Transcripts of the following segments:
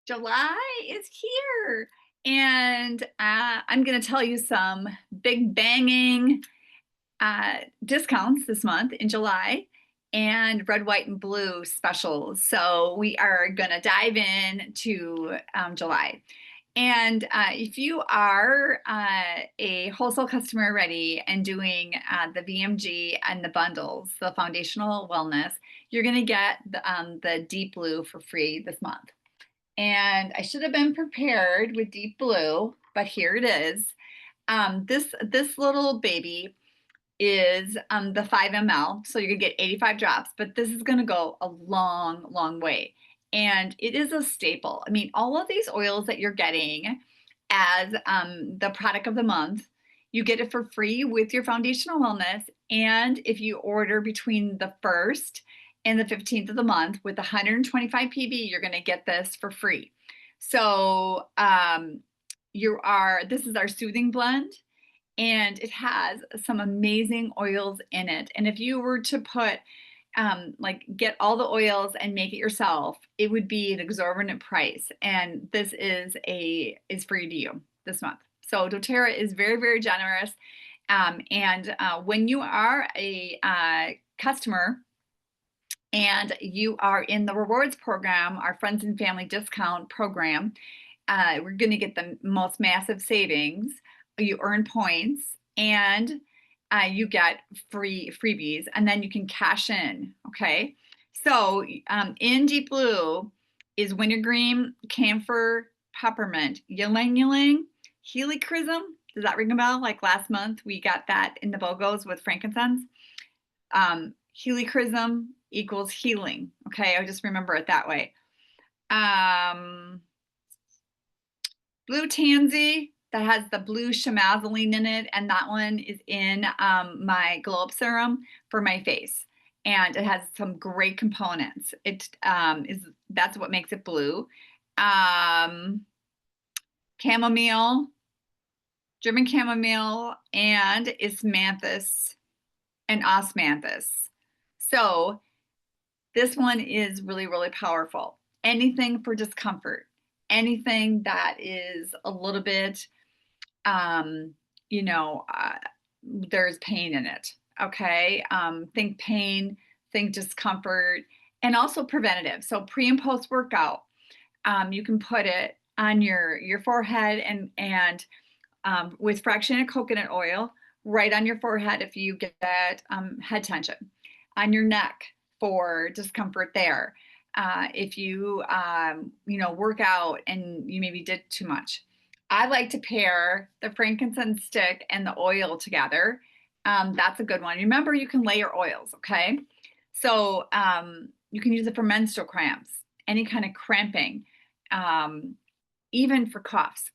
July is here, and I'm going to tell you some big banging discounts this month in July and red, white, and blue specials. So we are going to dive in to July. And if you are a wholesale customer already and doing the VMG and the bundles, the foundational wellness, you're going to get the deep blue for free this month. And I should have been prepared with deep blue, but here it is. This little baby is the 5 ml, so you're gonna get 85 drops, but this is gonna go a long, long way. And it is a staple. I mean, all of these oils that you're getting as the product of the month, you get it for free with your foundational wellness. And if you order between the 1st and the 15th of the month with 125 PB, you're gonna get this for free. So this is our soothing blend, and it has some amazing oils in it. And if you were to put like get all the oils and make it yourself, it would be an exorbitant price. And this is free to you this month. So doTERRA is very, very generous. And when you are a customer and you are in the rewards program, our friends and family discount program, we're going to get the most massive savings. You earn points, and you get freebies, and then you can cash in. Okay. So in deep blue is wintergreen, camphor, peppermint, ylang ylang, helichrysum. Does that ring a bell? Like last month, we got that in the BOGOs with frankincense. Helichrysum equals healing. Okay, I just remember it that way. Blue tansy that has the blue chamazzoline in it, and that one is in my glow up serum for my face, and it has some great components. That's what makes it blue. Chamomile, German chamomile, and ismanthus and osmanthus. So this one is really, really powerful. Anything for discomfort, anything that is a little bit, you know, there's pain in it. Okay. Think pain, think discomfort, and also preventative. So pre and post workout, you can put it on your forehead and with fractionated coconut oil right on your forehead if you get head tension, on your neck for discomfort there. If you work out and you maybe did too much. I like to pair the frankincense stick and the oil together. That's a good one. Remember, you can layer oils, okay? So you can use it for menstrual cramps, any kind of cramping, even for coughs.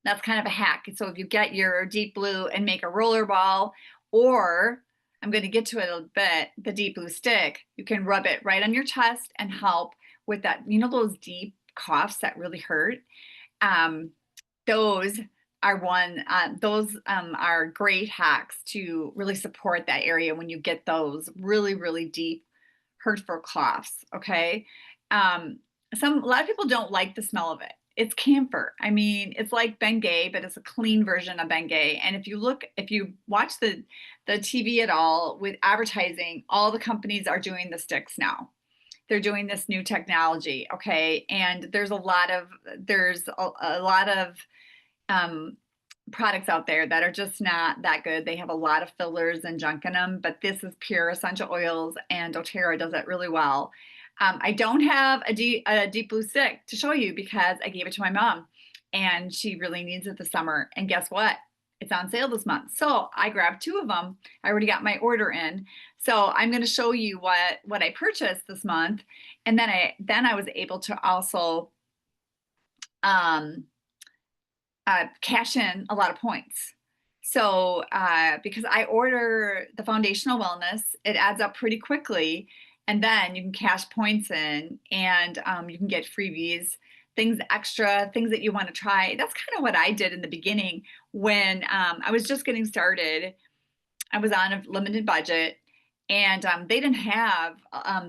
That's kind of a hack. So if you get your deep blue and make a roller ball, or I'm going to get to it a bit, the deep blue stick, you can rub it right on your chest and help with that, those deep coughs that really hurt. Those are great hacks to really support that area when you get those really, really deep, hurtful coughs. Okay. A lot of people don't like the smell of it. It's camphor. I mean, it's like Bengay, but it's a clean version of Bengay. And if you watch the TV at all with advertising, all the companies are doing the sticks now. They're doing this new technology, okay? And there's a lot of products out there that are just not that good. They have a lot of fillers and junk in them, but this is pure essential oils, and doTERRA does it really well. I don't have a deep blue stick to show you because I gave it to my mom and she really needs it this summer. And guess what? It's on sale this month. So I grabbed 2 of them. I already got my order in. So I'm going to show you what I purchased this month. And then I was able to also cash in a lot of points. So because I order the foundational wellness, it adds up pretty quickly. And then you can cash points in, and you can get freebies, things extra, things that you want to try. That's kind of what I did in the beginning when I was just getting started. I was on a limited budget, and they didn't have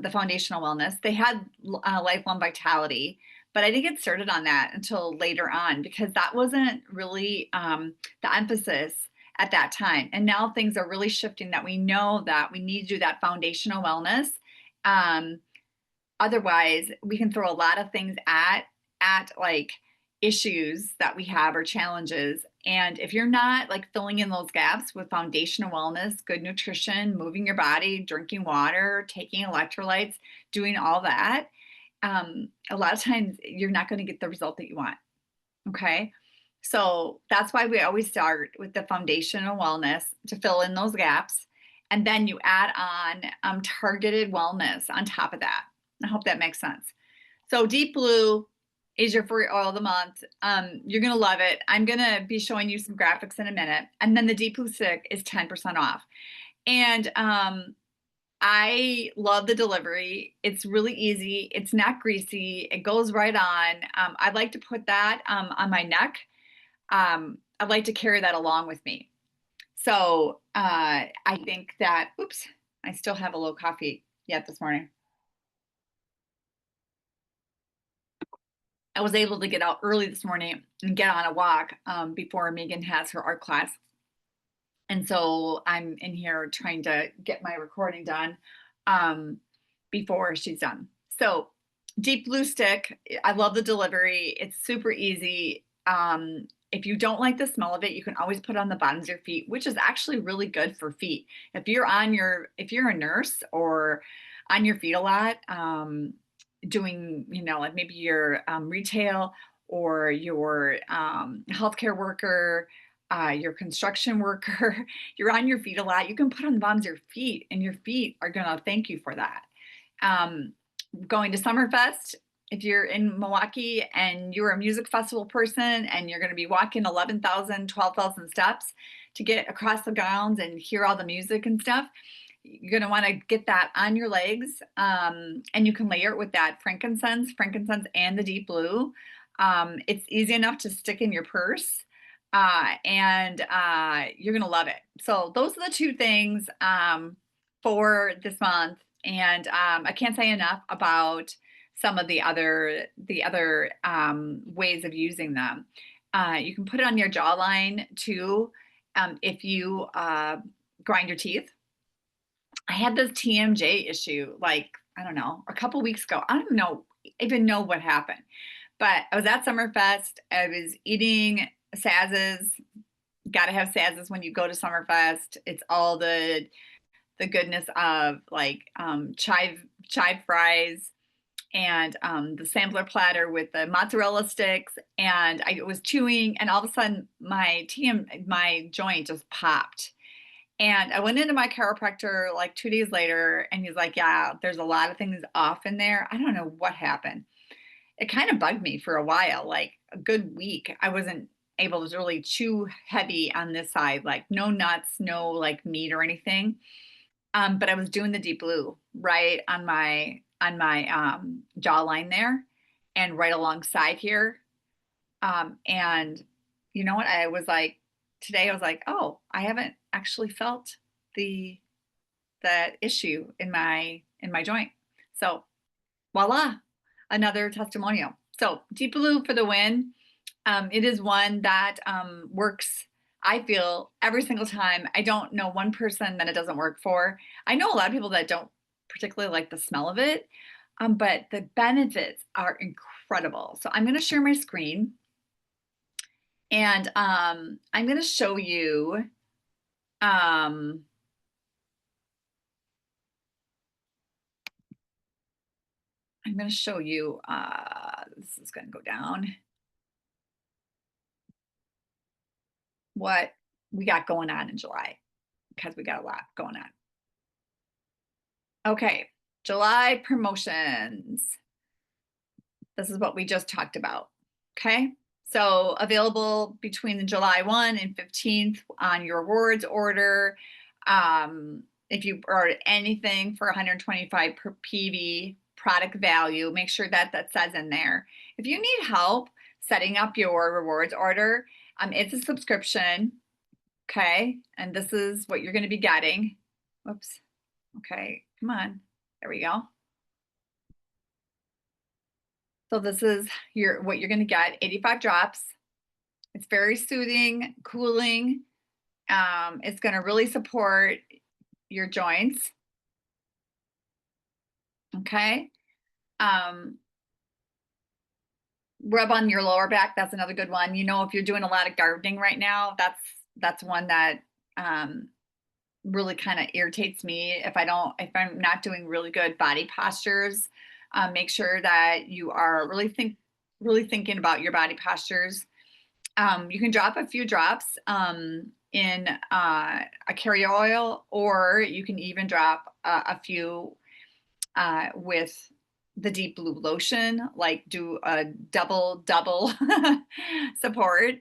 the foundational wellness. They had lifelong vitality, but I didn't get started on that until later on because that wasn't really the emphasis at that time. And now things are really shifting that we know that we need to do that foundational wellness. Um, Otherwise, we can throw a lot of things at like issues that we have or challenges. And if you're not like filling in those gaps with foundational wellness, good nutrition, moving your body, drinking water, taking electrolytes, doing all that, a lot of times you're not going to get the result that you want. Okay. So that's why we always start with the foundational wellness to fill in those gaps. And then you add on targeted wellness on top of that. I hope that makes sense. So Deep Blue is your free oil of the month. You're going to love it. I'm going to be showing you some graphics in a minute. And then the Deep Blue stick is 10% off. And I love the delivery. It's really easy. It's not greasy. It goes right on. I like to put that on my neck. I like to carry that along with me. So I think that, oops, I still have a low coffee yet this morning. I was able to get out early this morning and get on a walk before Megan has her art class. And so I'm in here trying to get my recording done before she's done. So Deep Blue Stick, I love the delivery. It's super easy. If you don't like the smell of it, you can always put it on the bottoms of your feet, which is actually really good for feet. If you're a nurse or on your feet a lot, doing, like maybe your retail or your healthcare worker, your construction worker, you're on your feet a lot, you can put on the bottoms of your feet and your feet are going to thank you for that. Going to Summerfest, if you're in Milwaukee and you're a music festival person and you're going to be walking 11,000, 12,000 steps to get across the grounds and hear all the music and stuff, you're going to want to get that on your legs. And you can layer it with that frankincense and the Deep Blue. It's easy enough to stick in your purse. And you're going to love it. So those are the two things for this month. And I can't say enough about some of the other ways of using them. You can put it on your jawline too if you grind your teeth. I had this TMJ issue like, I don't know, a couple weeks ago. I don't even know what happened. But I was at Summerfest. I was eating Sazzes. Got to have Sazzes when you go to Summerfest. It's all the goodness of like chive fries and the sampler platter with the mozzarella sticks. And I was chewing, and all of a sudden my joint just popped. And I went into my chiropractor like 2 days later, and he's like, "Yeah, there's a lot of things off in there. I don't know what happened." It kind of bugged me for a while, like a good week. I wasn't able to really chew heavy on this side, like no nuts, no like meat or anything. But I was doing the Deep Blue right on my jawline there, and right alongside here. And you know what? I was like, today I was like, oh, I haven't actually felt that issue in my joint. So voila, another testimonial. So Deep Blue for the win. It is one that works, I feel, every single time. I don't know one person that it doesn't work for. I know a lot of people that don't particularly like the smell of it, but the benefits are incredible. So I'm going to share my screen, and I'm going to show you this is going to go down, what we got going on in July, because we got a lot going on. Okay, July promotions. This is what we just talked about. Okay, so available between the July 1 and 15th on your rewards order. If you order anything for 125 per PV product value, make sure that says in there. If you need help setting up your rewards order, it's a subscription. Okay, and this is what you're going to be getting. Whoops. Okay, come on. There we go. So this is what you're going to get, 85 drops. It's very soothing, cooling. It's going to really support your joints. Okay. Um, Rub on your lower back. That's another good one. You know, if you're doing a lot of gardening right now, that's one that really kind of irritates me. If I'm not doing really good body postures, make sure that you are really thinking about your body postures. You can drop a few drops in a carrier oil, or you can even drop a few with the deep blue lotion, like do a double support,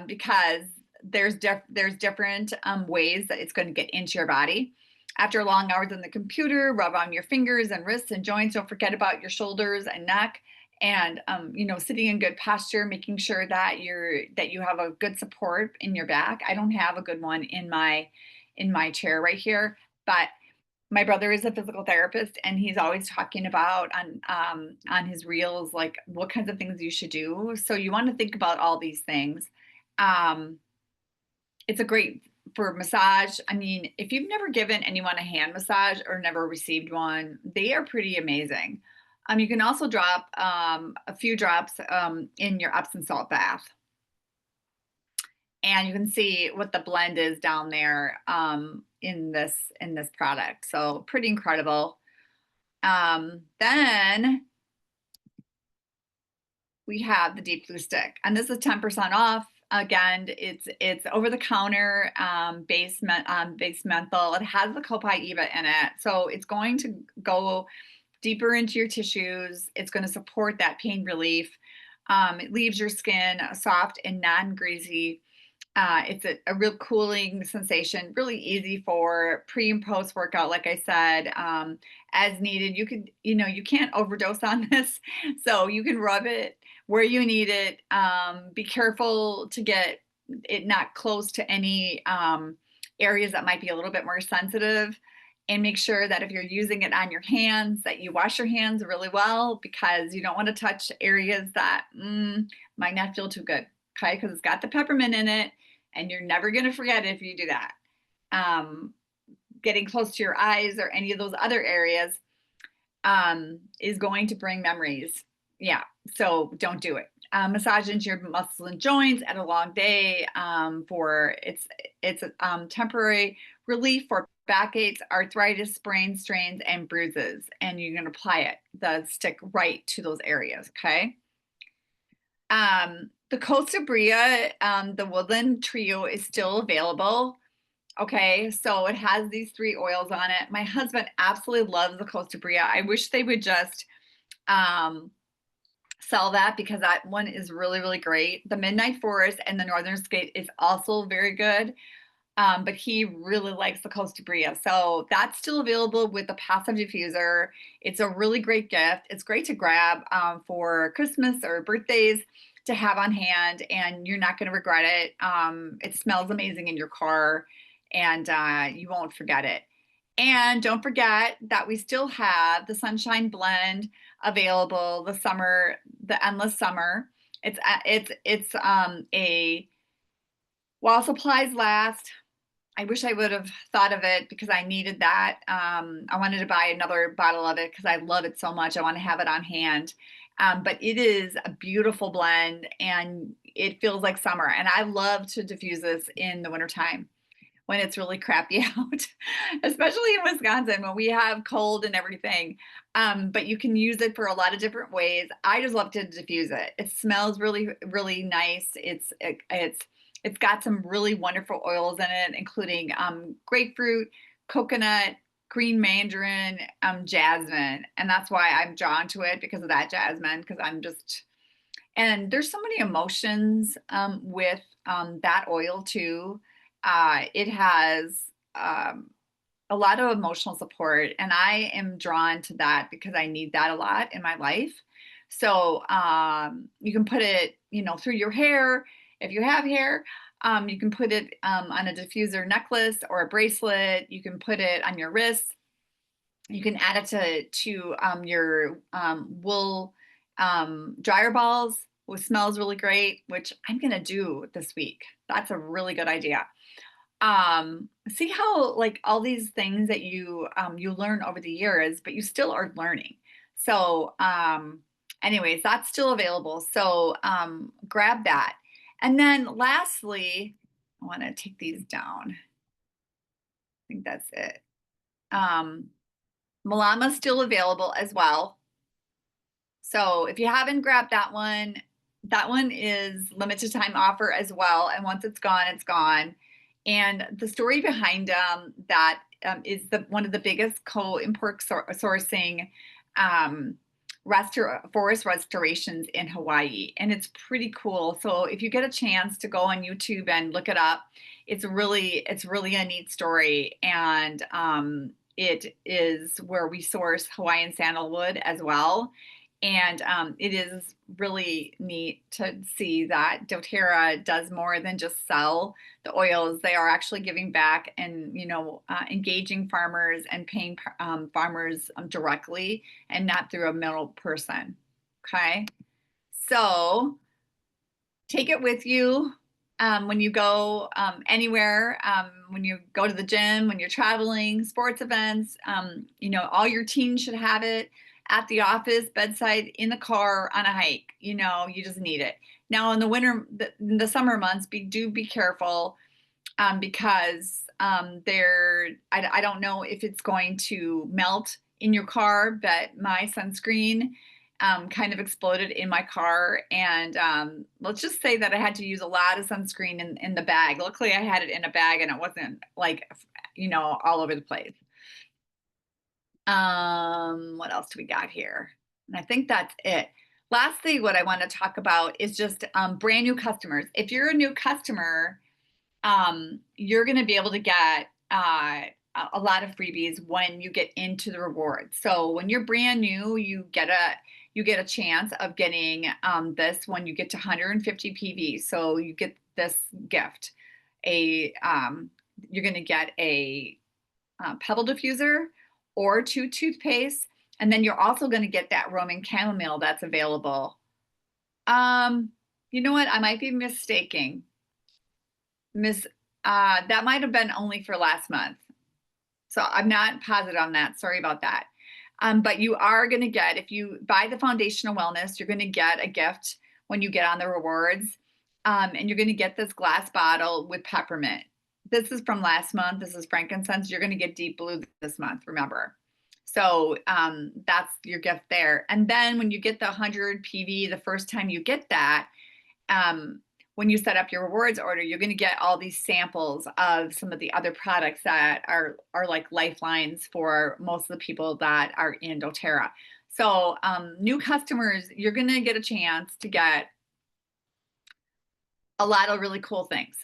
because there's different ways that it's going to get into your body. After long hours on the computer, rub on your fingers and wrists and joints. Don't forget about your shoulders and neck. And you know, sitting in good posture, making sure that you have a good support in your back. I don't have a good one in my chair right here, but my brother is a physical therapist, and he's always talking about on his reels like what kinds of things you should do. So you want to think about all these things. Um, it's a great for massage. I mean, if you've never given anyone a hand massage or never received one, they are pretty amazing. You can also drop a few drops in your Epsom salt bath, and you can see what the blend is down there in this product. So pretty incredible. Then we have the deep blue stick, and this is 10% off. Again, it's over the counter base menthol. It has the copaiba in it, so it's going to go deeper into your tissues. It's going to support that pain relief. It leaves your skin soft and non-greasy. It's a real cooling sensation, really easy for pre and post workout. Like I said, as needed. You can't overdose on this, so you can rub it where you need it. Be careful to get it not close to any areas that might be a little bit more sensitive. And make sure that if you're using it on your hands, that you wash your hands really well, because you don't want to touch areas that might not feel too good. Okay, because it's got the peppermint in it, and you're never going to forget it if you do that. Getting close to your eyes or any of those other areas is going to bring memories. Yeah, so don't do it. Massage into your muscles and joints at a long day for it's temporary relief for backaches, arthritis, sprains, strains, and bruises, and you're going to apply the stick right to those areas. Okay. The Costa Bria, the Woodland Trio is still available. Okay, so it has these 3 oils on it. My husband absolutely loves the Costa Bria. I wish they would just sell that, because that one is really, really great. The Midnight Forest and the Northern Skate is also very good. But he really likes the Costa Bria. So that's still available with the passive diffuser. It's a really great gift. It's great to grab for Christmas or birthdays to have on hand, and you're not going to regret it. It smells amazing in your car, and you won't forget it. And don't forget that we still have the Sunshine Blend available, the Endless Summer. It's a while supplies last. I wish I would have thought of it, because I needed that. I wanted to buy another bottle of it because I love it so much. I want to have it on hand. But it is a beautiful blend, and it feels like summer. And I love to diffuse this in the wintertime when it's really crappy out, especially in Wisconsin when we have cold and everything. But you can use it for a lot of different ways. I just love to diffuse it. It smells really, really nice. It's got some really wonderful oils in it, including grapefruit, coconut, green mandarin, jasmine. And that's why I'm drawn to it, because of that jasmine, because and there's so many emotions with that oil too. It has a lot of emotional support, and I am drawn to that because I need that a lot in my life. So you can put it, through your hair if you have hair. You can put it on a diffuser necklace or a bracelet. You can put it on your wrist. You can add it to your wool dryer balls, which smells really great, which I'm gonna do this week. That's a really good idea. See how like all these things that you learn over the years, but you still are learning. So anyways, that's still available. So grab that. And then lastly, I want to take these down. I think that's it. Malama's still available as well. So if you haven't grabbed that one is limited time offer as well. And once it's gone, it's gone. And the story behind that is one of the biggest co-import sourcing um, forest restorations in Hawaii. And it's pretty cool. So if you get a chance to go on YouTube and look it up, it's really a neat story. And it is where we source Hawaiian sandalwood as well. And it is really neat to see that Doterra does more than just sell the oils. They are actually giving back and, engaging farmers and paying farmers directly and not through a middle person. Okay. So take it with you when you go anywhere, when you go to the gym, when you're traveling, sports events. All your teens should have it at the office, bedside, in the car, on a hike. You just need it. Now in the winter, the summer months, do be careful because I don't know if it's going to melt in your car, but my sunscreen kind of exploded in my car. And let's just say that I had to use a lot of sunscreen in the bag. Luckily, I had it in a bag and it wasn't like, all over the place. What else do we got here? And I think that's it. Lastly, what I want to talk about is just brand new customers. If you're a new customer, you're going to be able to get a lot of freebies when you get into the rewards. So when you're brand new, you get a chance of getting this when you get to 150 PV. So you get this gift. You're going to get a pebble diffuser or 2 toothpaste, and then you're also going to get that Roman chamomile that's available. You know what? I might be mistaking. That might have been only for last month. So I'm not positive on that. Sorry about that. But you are going to get, if you buy the foundational wellness, you're going to get a gift when you get on the rewards. And you're going to get this glass bottle with peppermint. This is from last month. This is frankincense. You're going to get deep blue this month, remember. So that's your gift there. And then when you get the 100 PV, the first time you get that, when you set up your rewards order, you're going to get all these samples of some of the other products that are like lifelines for most of the people that are in doTERRA. So new customers, you're going to get a chance to get a lot of really cool things.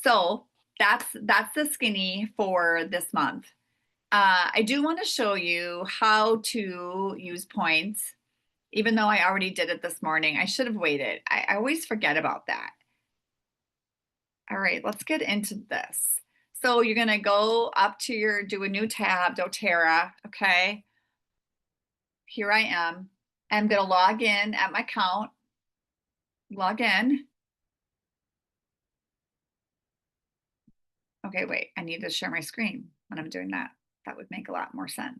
So that's the skinny for this month. I do want to show you how to use points, even though I already did it this morning. I should have waited. I always forget about that. All right, let's get into this. So you're going to go up to do a new tab, doTERRA, okay? Here I am. I'm going to log in at my account. Log in. Okay, wait, I need to share my screen when I'm doing that. That would make a lot more sense.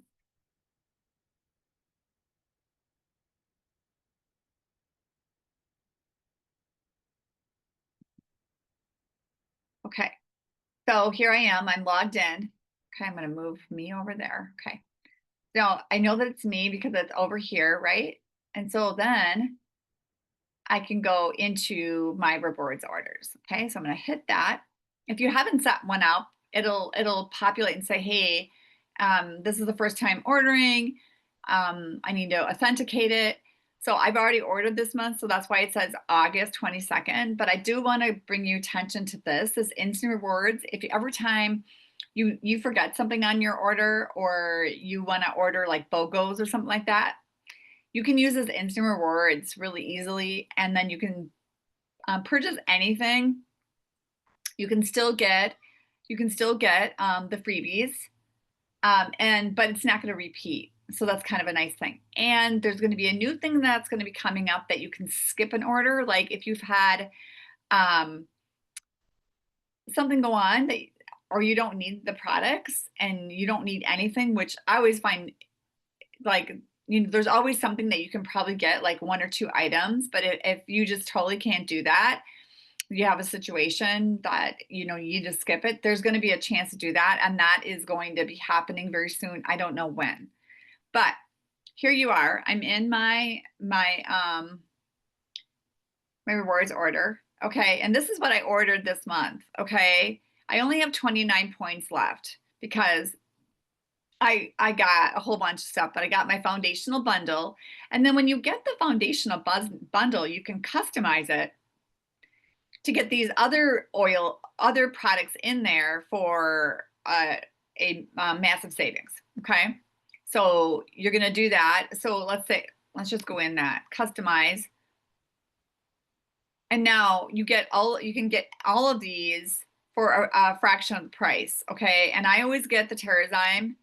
Okay, so here I am, I'm logged in. Okay, I'm gonna move me over there, okay. Now, I know that it's me because it's over here, right? And so then I can go into my rewards orders, okay? So I'm gonna hit that. If you haven't set one up, it'll populate and say, hey, this is the first time ordering. I need to authenticate it. So I've already ordered this month, so that's why it says August 22nd. But I do want to bring you attention to this instant rewards. If every time you forget something on your order or you want to order like BOGOs or something like that, you can use this instant rewards really easily, and then you can purchase anything. You can still get the freebies, but it's not going to repeat. So that's kind of a nice thing. And there's going to be a new thing that's going to be coming up that you can skip an order. Like if you've had um, something go on that, or you don't need the products and you don't need anything, which I always find like, there's always something that you can probably get, like one or two items. But if you just totally can't do that, you have a situation that you need to skip it, there's going to be a chance to do that, and that is going to be happening very soon. I don't know when, but here you are. I'm in my rewards order. Okay, and this is what I ordered this month. Okay, I only have 29 points left because I got a whole bunch of stuff, but I got my foundational bundle. And then when you get the foundational bundle, you can customize it to get these other products in there for a massive savings. Okay. So you're going to do that. So let's just go in that customize. And now you can get all of these for a fraction of the price. Okay. And I always get the Terrazyme.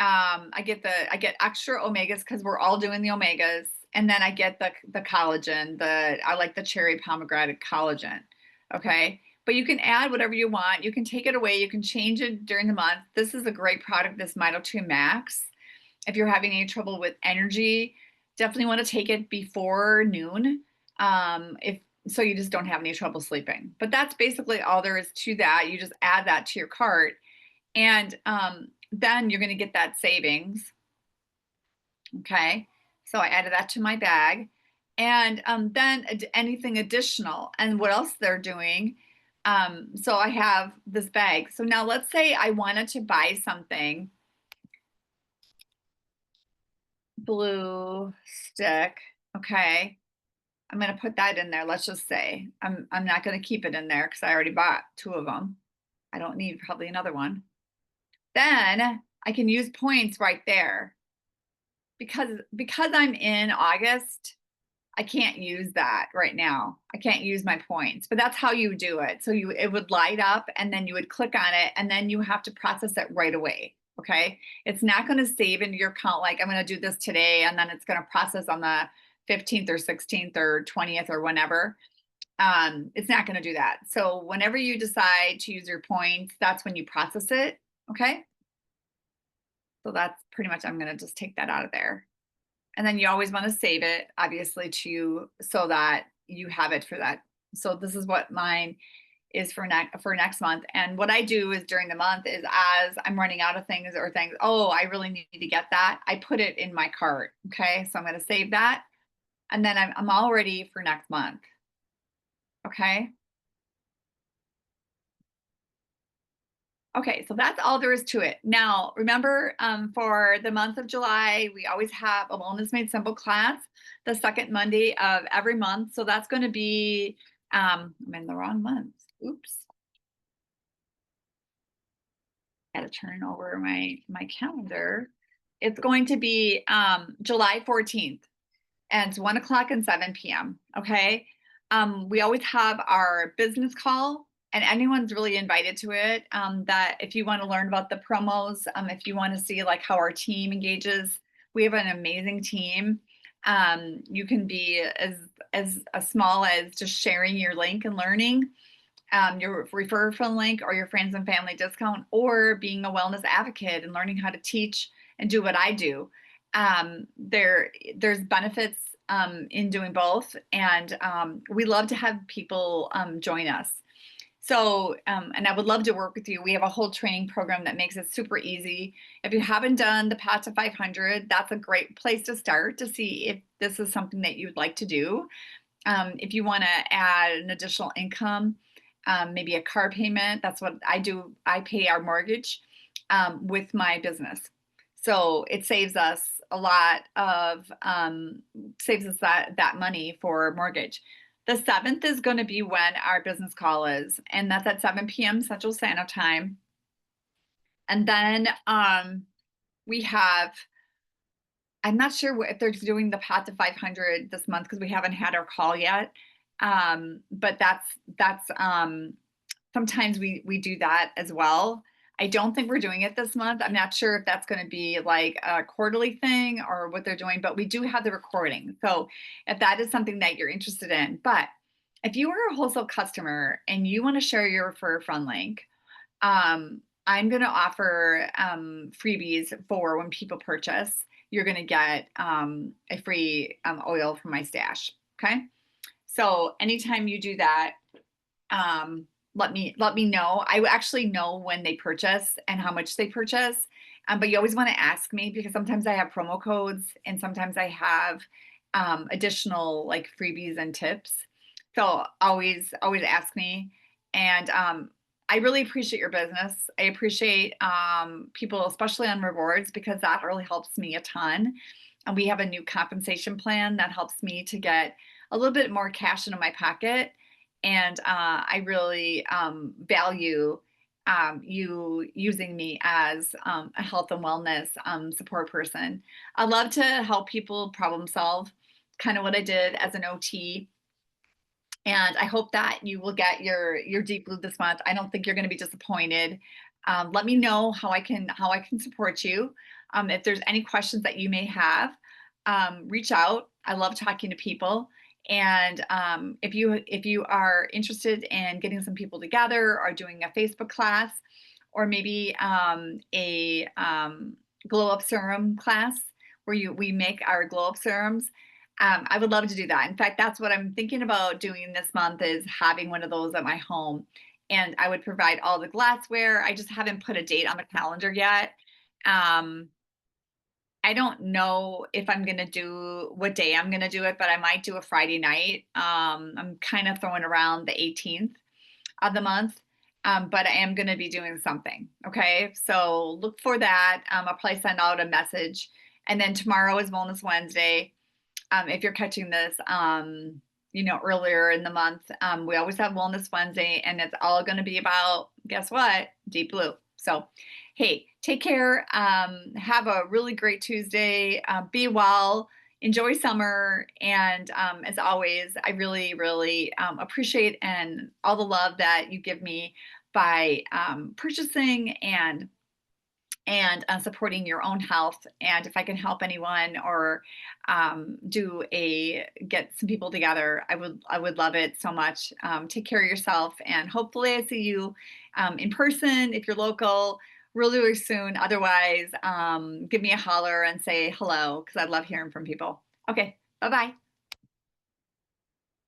I get extra omegas because we're all doing the omegas, and then I get the collagen. I like the cherry pomegranate collagen. Okay, but you can add whatever you want. You can take it away. You can change it during the month. This is a great product, this Mito 2 Max. If you're having any trouble with energy, definitely want to take it before noon. If so, you just don't have any trouble sleeping. But that's basically all there is to that. You just add that to your cart, and then you're going to get that savings. Okay, so I added that to my bag, and then anything additional, and what else they're doing. So I have this bag. So now let's say I wanted to buy something, blue stick. Okay, I'm going to put that in there. Let's just say I'm not going to keep it in there because I already bought two of them. I don't need probably another one. Then I can use points right there. Because I'm in August, I can't use that right now. I can't use my points, but that's how you do it. So it would light up and then you would click on it and then you have to process it right away. Okay. It's not going to save into your account like I'm going to do this today and then it's going to process on the 15th or 16th or 20th or whenever. It's not going to do that. So whenever you decide to use your points, that's when you process it. Okay. So that's pretty much, I'm going to just take that out of there. And then you always want to save it, obviously, so that you have it for that. So this is what mine is for next month. And what I do is during the month is as I'm running out of things or things, oh, I really need to get that, I put it in my cart. Okay, so I'm going to save that. And then I'm all ready for next month. Okay. Okay, so that's all there is to it. Now, remember, for the month of July, we always have a Wellness Made Simple class, the second Monday of every month. So that's going to be, I'm in the wrong month. Oops. Got to turn over my calendar. It's going to be July 14th, and it's 1 o'clock and 7 p.m. Okay. We always have our business call, and anyone's really invited to it. That if you want to learn about the promos, if you want to see like how our team engages, we have an amazing team. You can be as small as just sharing your link and learning, your referral link or your friends and family discount, or being a wellness advocate and learning how to teach and do what I do. There's benefits in doing both, and we love to have people join us. So, and I would love to work with you. We have a whole training program that makes it super easy. If you haven't done the Path to 500, that's a great place to start to see if this is something that you'd like to do. If you want to add an additional income, maybe a car payment, that's what I do. I pay our mortgage with my business. So it saves us a lot of, saves us that money for mortgage. The 7th is going to be when our business call is, and that's at 7 p.m. Central Standard Time. And then we have, I'm not sure if they're doing the Path to 500 this month because we haven't had our call yet. But that's sometimes we do that as well. I don't think we're doing it this month. I'm not sure if that's going to be like a quarterly thing or what they're doing, but we do have the recording. So if that is something that you're interested in, but if you are a wholesale customer and you want to share your refer a friend link, I'm going to offer freebies for when people purchase. You're going to get a free oil from my stash. Okay. So anytime you do that, um, let me know. I actually know when they purchase and how much they purchase. But you always want to ask me because sometimes I have promo codes and sometimes I have additional like freebies and tips. So always ask me. And I really appreciate your business. I appreciate people, especially on rewards, because that really helps me a ton. And we have a new compensation plan that helps me to get a little bit more cash into my pocket. And I really value you using me as a health and wellness support person. I love to help people problem solve, kind of what I did as an OT. And I hope that you will get your deep blue this month. I don't think you're going to be disappointed. Let me know how I can support you. If there's any questions that you may have, reach out. I love talking to people. And if you are interested in getting some people together or doing a Facebook class, or maybe a glow up serum class where we make our glow up serums, I would love to do that. In fact, that's what I'm thinking about doing this month is having one of those at my home. And I would provide all the glassware. I just haven't put a date on the calendar yet. Um, I don't know if I'm gonna do what day I'm gonna do it, but I might do a Friday night. I'm kind of throwing around the 18th of the month, but I am gonna be doing something. Okay, so look for that. I'll probably send out a message, and then tomorrow is Wellness Wednesday. If you're catching this, earlier in the month, we always have Wellness Wednesday, and it's all going to be about, guess what? Deep Blue. So, hey, take care. Have a really great Tuesday. Be well. Enjoy summer. And as always, I really, really appreciate and all the love that you give me by purchasing and supporting your own health. And if I can help anyone or get some people together, I would love it so much. Take care of yourself, and hopefully I see you in person if you're local really, really soon. Otherwise, give me a holler and say hello because I love hearing from people. Okay, bye bye.